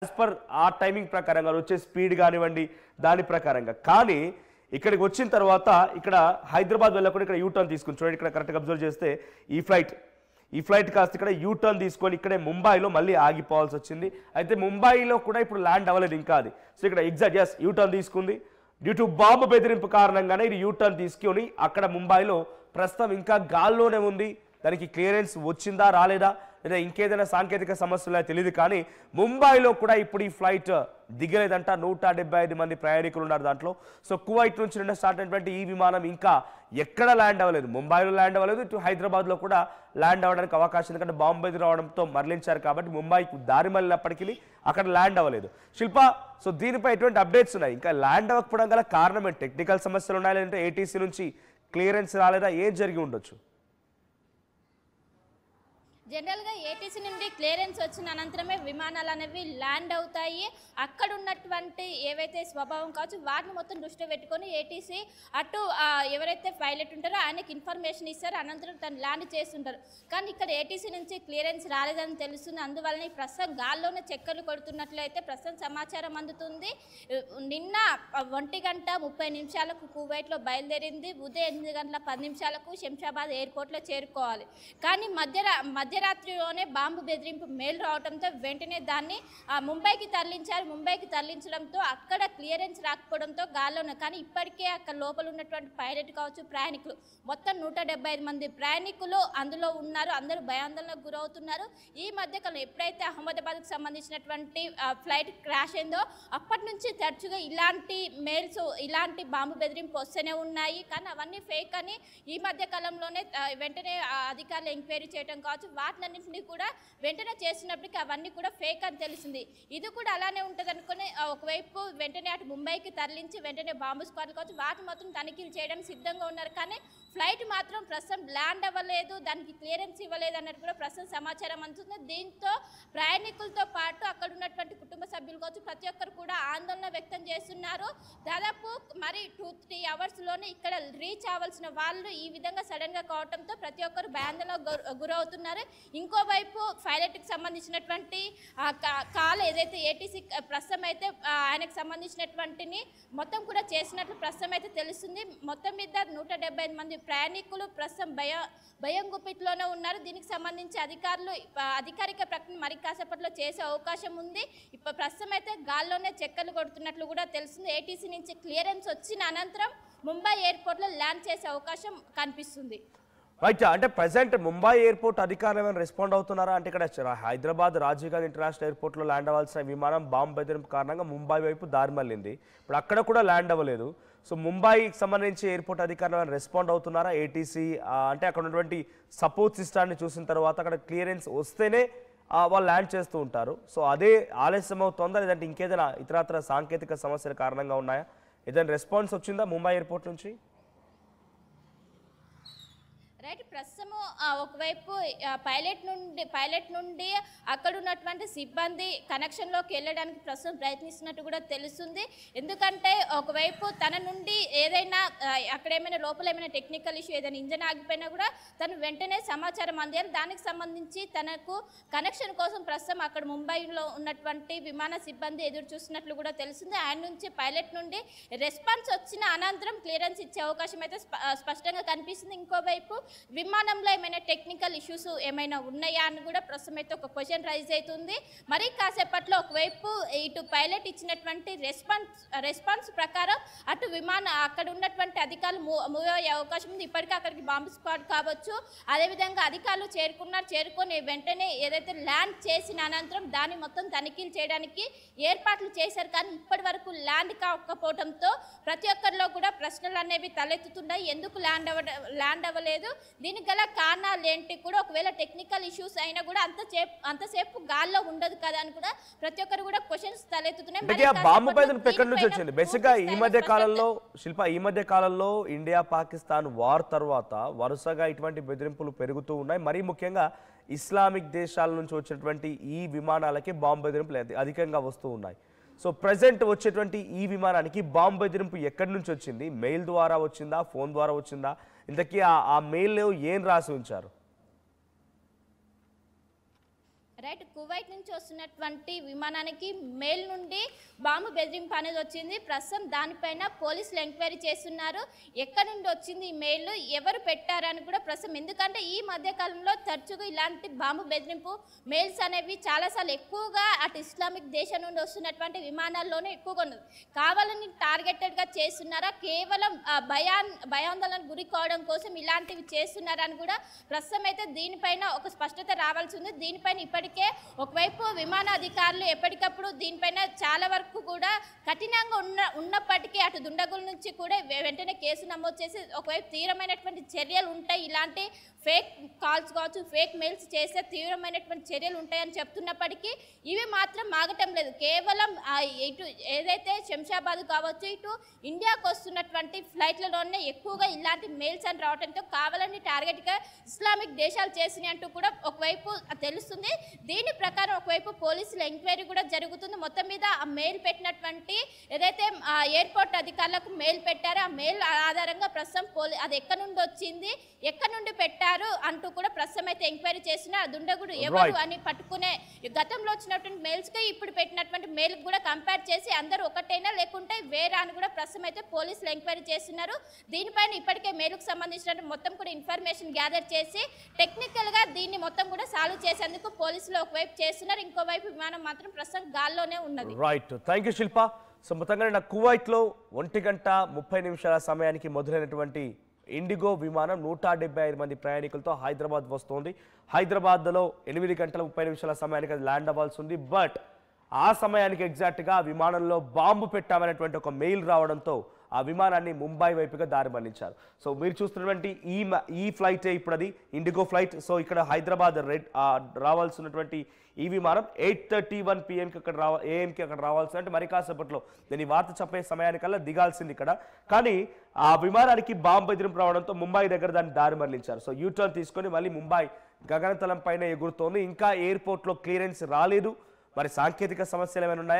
As per ఆ timing ప్రకారంగా వచ్చే స్పీడ్ కానివ్వండి దాని ప్రకారంగా. కానీ ఇక్కడికి వచ్చిన తర్వాత ఇక్కడ హైదరాబాద్ వెళ్ళకుండా ఇక్కడ యూటర్న్ తీసుకుని చూడండి, ఇక్కడ కరెక్ట్గా అబ్జర్వ్ చేస్తే ఈ ఫ్లైట్ కాస్త ఇక్కడ యూటర్న్ తీసుకొని ఇక్కడే ముంబైలో మళ్ళీ ఆగిపోవాల్సి వచ్చింది. అయితే ముంబైలో కూడా ఇప్పుడు ల్యాండ్ అవ్వలేదు ఇంకా అది. సో ఇక్కడ ఎగ్జాక్ట్ యూటర్న్ తీసుకుంది డ్యూ టు బాంబు బెదిరింపు కారణంగానే ఇది యూటర్న్ తీసుకొని అక్కడ ముంబైలో ప్రస్తుతం ఇంకా గాల్లోనే ఉంది. దానికి క్లియరెన్స్ వచ్చిందా రాలేదా లేదా ఇంకేదైనా సాంకేతిక సమస్యలు తెలియదు. కానీ ముంబైలో కూడా ఇప్పుడు ఈ ఫ్లైట్ దిగలేదంట. 175 మంది ప్రయాణికులు ఉన్నారు దాంట్లో. సో కువైట్ నుంచి నిన్న స్టార్ట్ అయినటువంటి ఈ విమానం ఇంకా ఎక్కడ ల్యాండ్ అవ్వలేదు. ముంబైలో ల్యాండ్ అవ్వలేదు, ఇటు హైదరాబాద్లో కూడా ల్యాండ్ అవ్వడానికి అవకాశం, ఎందుకంటే బాంబు బెదిరి రావడంతో మరలించారు కాబట్టి ముంబైకి దారి మళ్ళినప్పటికీ అక్కడ ల్యాండ్ అవ్వలేదు. శిల్ప, సో దీనిపై ఎటువంటి అప్డేట్స్ ఉన్నాయి? ఇంకా ల్యాండ్ అవ్వకపోవడం గల కారణం ఏంటి? టెక్నికల్ సమస్యలు ఉన్నాయా లేదంటే ఏటీసీ నుంచి క్లియరెన్స్ రాలేదా? ఏం జరిగి ఉండొచ్చు? జనరల్గా ఏటీసీ నుండి క్లియరెన్స్ వచ్చిన అనంతరమే విమానాలు అనేవి ల్యాండ్ అవుతాయి. అక్కడ ఉన్నటువంటి ఏవైతే స్వభావం కావచ్చు వాటిని మొత్తం దృష్టిలో పెట్టుకొని ఏటీసీ అటు ఎవరైతే పైలట్ ఉంటారో ఆయనకి ఇన్ఫర్మేషన్ ఇస్తారు, అనంతరం తను ల్యాండ్ చేస్తుంటారు. కానీ ఇక్కడ ఏటీసీ నుంచి క్లియరెన్స్ రాలేదని తెలుస్తుంది. అందువలన ప్రస్తుతం గాల్లోనే చక్కర్లు కొడుతున్నట్లయితే ప్రస్తుతం సమాచారం అందుతుంది. నిన్న 1:30 కువైట్లో బయలుదేరింది. ఉదయం 8:10 శంషాబాద్ ఎయిర్పోర్ట్లో చేరుకోవాలి. కానీ మధ్యరాత్రిలోనే బాంబు బెదిరింపు మెయిల్ రావడంతో వెంటనే దాన్ని ముంబైకి తరలించారు. ముంబైకి తరలించడంతో అక్కడ క్లియరెన్స్ రాకపోవడంతో గాల్లోనే, కానీ ఇప్పటికే అక్కడ లోపల ఉన్నటువంటి పైలట్ కావచ్చు ప్రయాణికులు మొత్తం 175 మంది ప్రయాణికులు అందులో ఉన్నారు. అందరూ భయాందోళనకు గురవుతున్నారు. ఈ మధ్యకాలం ఎప్పుడైతే అహ్మదాబాద్కు సంబంధించినటువంటి ఫ్లైట్ క్రాష్ అయిందో అప్పటి నుంచి తరచుగా ఇలాంటి మెయిల్స్, ఇలాంటి బాంబు బెదిరింపు వస్తూనే ఉన్నాయి. కానీ అవన్నీ ఫేక్ అని ఈ మధ్య కాలంలోనే వెంటనే అధికారులు ఎంక్వైరీ చేయడం కావచ్చు, వాటినన్నింటినీ కూడా వెంటనే చేసినప్పటికీ అవన్నీ కూడా ఫేక్ అని తెలిసింది. ఇది కూడా అలానే ఉంటుంది అనుకుని ఒకవైపు వెంటనే అటు ముంబైకి తరలించి వెంటనే బాంబు స్క్వాడ్ కావచ్చు వాటి మొత్తం తనిఖీలు చేయడానికి సిద్ధంగా ఉన్నారు. కానీ ఫ్లైట్ మాత్రం ప్రస్తుతం ల్యాండ్ అవ్వలేదు, దానికి క్లియరెన్స్ ఇవ్వలేదు అన్నట్టు కూడా ప్రస్తుతం సమాచారం అందుతుంది. దీంతో ప్రయాణికులతో పాటు అక్కడ ఉన్నటువంటి కుటుంబ సభ్యులు కావచ్చు ప్రతి ఒక్కరు కూడా ఆందోళన వ్యక్తం చేస్తున్నారు. దాదాపు మరి 2-3 అవర్స్లోనే ఇక్కడ రీచ్ అవ్వాల్సిన వాళ్ళు ఈ విధంగా సడన్గా కావడంతో ప్రతి ఒక్కరు భయాందోళనకు గురవుతున్నారు. ఇంకోవైపు పైలట్కి సంబంధించినటువంటి కాల్ ఏదైతే ఏటీసీ ప్రస్తుతం అయితే ఆయనకు సంబంధించినటువంటిని మొత్తం కూడా చేసినట్లు ప్రస్తుతం అయితే తెలుస్తుంది. మొత్తం మీద 175 మంది ప్రయాణికులు ప్రస్తుతం భయం గుప్పిట్లోనే ఉన్నారు. దీనికి సంబంధించి అధికారిక ప్రకటన మరి కాసేపట్లో చేసే అవకాశం ఉంది. ఇప్పుడు ప్రస్తుతం అయితే గాల్లోనే చెక్కలు కొడుతున్నట్లు కూడా తెలుస్తుంది. ఏటీసీ నుంచి క్లియరెన్స్ వచ్చిన అనంతరం ముంబై ఎయిర్పోర్ట్లో ల్యాండ్ చేసే అవకాశం కనిపిస్తుంది. రైట్, అంటే ప్రెసెంట్ ముంబై ఎయిర్పోర్ట్ అధికారులు ఏమైనా రెస్పాండ్ అవుతున్నారా? అంటే ఇక్కడ హైదరాబాద్ రాజీవ్ గాంధీ ఇంటర్నేషనల్ ఎయిర్పోర్ట్లో ల్యాండ్ అవ్వాల్సిన విమానం బాంబు బెదిరింపు కారణంగా ముంబై వైపు దారి మళ్ళింది. ఇప్పుడు అక్కడ కూడా ల్యాండ్ అవ్వలేదు. సో ముంబైకి సంబంధించి ఎయిర్పోర్ట్ అధికారులు ఏమైనా రెస్పాండ్ అవుతున్నారా? ఏటీసీ అంటే అక్కడ ఉన్నటువంటి సపోర్ట్ సిస్టాన్ని చూసిన తర్వాత అక్కడ క్లియరెన్స్ వస్తేనే వాళ్ళు ల్యాండ్ చేస్తూ ఉంటారు. సో అదే ఆలస్యం అవుతుందా లేదంటే ఇంకేదైనా ఇతరత్ర సాంకేతిక సమస్యల కారణంగా ఉన్నాయా? ఏదైనా రెస్పాన్స్ వచ్చిందా ముంబై ఎయిర్పోర్ట్ నుంచి? రైట్, ప్రస్తుతము ఒకవైపు పైలట్ నుండి అక్కడ ఉన్నటువంటి సిబ్బంది కనెక్షన్లోకి వెళ్ళడానికి ప్రస్తుతం ప్రయత్నిస్తున్నట్టు కూడా తెలుస్తుంది. ఎందుకంటే ఒకవైపు తన నుండి ఏదైనా అక్కడ ఏమైనా లోపల ఏమైనా టెక్నికల్ ఇష్యూ ఏదైనా ఇంజన్ ఆగిపోయినా కూడా తను వెంటనే సమాచారం అందియాలి. దానికి సంబంధించి తనకు కనెక్షన్ కోసం ప్రస్తుతం అక్కడ ముంబైలో ఉన్నటువంటి విమాన సిబ్బంది ఎదురు చూస్తున్నట్లు కూడా తెలుస్తుంది. ఆయన నుంచి పైలట్ నుండి రెస్పాన్స్ వచ్చిన అనంతరం క్లియరెన్స్ ఇచ్చే అవకాశం అయితే స్పష్టంగా కనిపిస్తుంది. ఇంకోవైపు విమానంలో ఏమైనా టెక్నికల్ ఇష్యూస్ ఏమైనా ఉన్నాయా అని కూడా ప్రస్తుతం అయితే ఒక క్వశ్చన్ రైజ్ అవుతుంది. మరి కాసేపట్లో ఒకవైపు ఇటు పైలట్ ఇచ్చినటువంటి రెస్పాన్స్ ప్రకారం అటు అక్కడ ఉన్నటువంటి అధికారులు మూవ్ అయ్యే అవకాశం ఉంది. ఇప్పటికే అక్కడికి బాంబు స్క్వాడ్ కావచ్చు, అదేవిధంగా అధికారులు చేరుకొని వెంటనే ఏదైతే ల్యాండ్ చేసిన అనంతరం దాన్ని మొత్తం తనిఖీలు చేయడానికి ఏర్పాట్లు చేశారు. కానీ ఇప్పటి వరకు ల్యాండ్ కాకపోవడంతో ప్రతి ఒక్కరిలో కూడా ప్రశ్నలు అనేవి తలెత్తుతున్నాయి. ఎందుకు ల్యాండ్ అవ్వలేదు, దీనికి గల కారణాలు ఏంటి కూడా, ఒకవేళ టెక్నికల్ ఇష్యూస్ అయినా కూడా అంతసేపు గాల్లో ఉండదు కదా అని కూడా ప్రతి ఒక్కరు కూడా క్వశ్చన్స్ తలెత్తుతున్నాయి. బాంబు బెదిరింపు ఎక్కడి నుంచి వచ్చింది? బేసిక్గా ఈ మధ్య కాలంలో శిల్ప, ఈ మధ్య కాలంలో ఇండియా పాకిస్తాన్ వార్ తర్వాత వరుసగా ఇటువంటి బెదిరింపులు పెరుగుతూ ఉన్నాయి. మరీ ముఖ్యంగా ఇస్లామిక్ దేశాల నుంచి వచ్చినటువంటి ఈ విమానాలకి బాంబు బెదిరింపులు అధికంగా వస్తూ ఉన్నాయి. సో ప్రెసెంట్ వచ్చేటువంటి ఈ విమానానికి బాంబు బెదిరింపు ఎక్కడి నుంచి వచ్చింది? మెయిల్ ద్వారా వచ్చిందా, ఫోన్ ద్వారా వచ్చిందా? ఇంతకీ ఆ మెయిల్లో ఏం రాసి ఉంచారు? రైట్, కువైట్ నుంచి వస్తున్నటువంటి విమానానికి మేల్ నుండి బాంబు బెదిరింపు అనేది వచ్చింది. ప్రస్తుతం దానిపైన పోలీసులు ఎంక్వైరీ చేస్తున్నారు. ఎక్కడి నుండి వచ్చింది ఈ మెయిల్, ఎవరు పెట్టారని కూడా ప్రస్తుతం, ఎందుకంటే ఈ మధ్య కాలంలో తరచుగా ఇలాంటి బాంబు బెదిరింపు మెయిల్స్ అనేవి చాలాసార్లు ఎక్కువగా అటు ఇస్లామిక్ దేశం నుండి వస్తున్నటువంటి విమానాల్లోనే ఎక్కువగా ఉన్నది. కావాలని టార్గెటెడ్గా చేస్తున్నారా, కేవలం భయాందోళన గురి కావడం కోసం ఇలాంటివి చేస్తున్నారని కూడా ప్రస్తుతం అయితే దీనిపైన ఒక స్పష్టత రావాల్సి ఉంది. దీనిపైన ఇప్పటికే ఒకవైపు విమానాధికారులు ఎప్పటికప్పుడు దీనిపైన చాలా వరకు కూడా కఠినంగా ఉన్నప్పటికీ అటు దుండగుల నుంచి కూడా వెంటనే కేసు నమోదు చేసి ఒకవైపు తీవ్రమైనటువంటి చర్యలు ఉంటాయి, ఇలాంటి ఫేక్ కాల్స్ కావచ్చు, ఫేక్ మెయిల్స్ చేస్తే తీవ్రమైనటువంటి చర్యలు ఉంటాయని చెప్తున్నప్పటికీ ఇవి మాత్రం ఆగటం లేదు. కేవలం ఇటు ఏదైతే శంషాబాద్ కావచ్చు, ఇటు ఇండియాకు వస్తున్నటువంటి ఫ్లైట్లలోనే ఎక్కువగా ఇలాంటి మెయిల్స్ అని రావడంతో కావాలని టార్గెట్గా ఇస్లామిక్ దేశాలు చేసినాయి అంటూ కూడా ఒకవైపు తెలుస్తుంది. దీని ప్రకారం ఒకవైపు పోలీసుల ఎంక్వైరీ కూడా జరుగుతుంది. మొత్తం మీద ఆ మెయిల్ పెట్టినటువంటి ఏదైతే ఎయిర్పోర్ట్ అధికారులకు మెయిల్ పెట్టారో ఆ మెయిల్ ఆధారంగా ప్రస్తుతం అది ఎక్కడి నుండి వచ్చింది, ఎక్కడి నుండి పెట్టారు అంటూ కూడా ప్రస్తుతం అయితే ఎంక్వైరీ చేసిన దుండగుడు ఎవరు అని పట్టుకునే గతంలో వచ్చినటువంటి మెయిల్స్ కి ఇప్పుడు పెట్టినటువంటి మెయిల్ కూడా కంపేర్ చేసి అందరూ ఒకటైనా లేకుంటే వేరే అని కూడా ప్రస్తుతం అయితే పోలీసులు ఎంక్వైరీ చేస్తున్నారు. దీనిపైన ఇప్పటికే మెయిల్కు సంబంధించిన మొత్తం కూడా ఇన్ఫర్మేషన్ గ్యాదర్ చేసి టెక్నికల్ గా దీన్ని మొత్తం కూడా సాల్వ్ చేసేందుకు పోలీసులు ఒకవైపు చేస్తున్నారు, ఇంకోవైపు విమానం మాత్రం ప్రస్తుతం గాల్లోనే ఉన్నది. Right, thank you Shilpa. So మొత్తంగా కువైట్లో 1:30 సమయానికి మొదలైనటువంటి ఇండిగో విమానం 175 మంది ప్రయాణికులతో హైదరాబాద్ వస్తోంది. హైదరాబాద్లో 8:30 సమయానికి అది ల్యాండ్ అవ్వాల్సి ఉంది. బట్ ఆ సమయానికి ఎగ్జాక్ట్గా ఆ విమానంలో బాంబు పెట్టామనేటువంటి ఒక మెయిల్ రావడంతో ఆ విమానాన్ని ముంబై వైపుగా దారి మళ్లించారు. సో మీరు చూస్తున్నటువంటి ఈ ఫ్లైటే ఇప్పుడు అది ఇండిగో ఫ్లైట్. సో ఇక్కడ హైదరాబాద్ రావాల్సినటువంటి ఈ విమానం 8:31 PM AM-కి అక్కడ రావాల్సి, అంటే మరి కాసేపట్లో నేను ఈ వార్త చెప్పే సమయానికల్లా దిగాల్సింది ఇక్కడ. కానీ ఆ విమానానికి బాంబు బెదిరింపు రావడంతో ముంబై దగ్గర దాన్ని దారి మళ్లించారు. సో యూటర్న్ తీసుకొని మళ్ళీ ముంబై గగనతలం పైన ఎగురుతోంది. ఇంకా ఎయిర్పోర్ట్లో క్లియరెన్స్ రాలేదు. మరి సాంకేతిక సమస్యలు ఏమైనా ఉన్నాయా?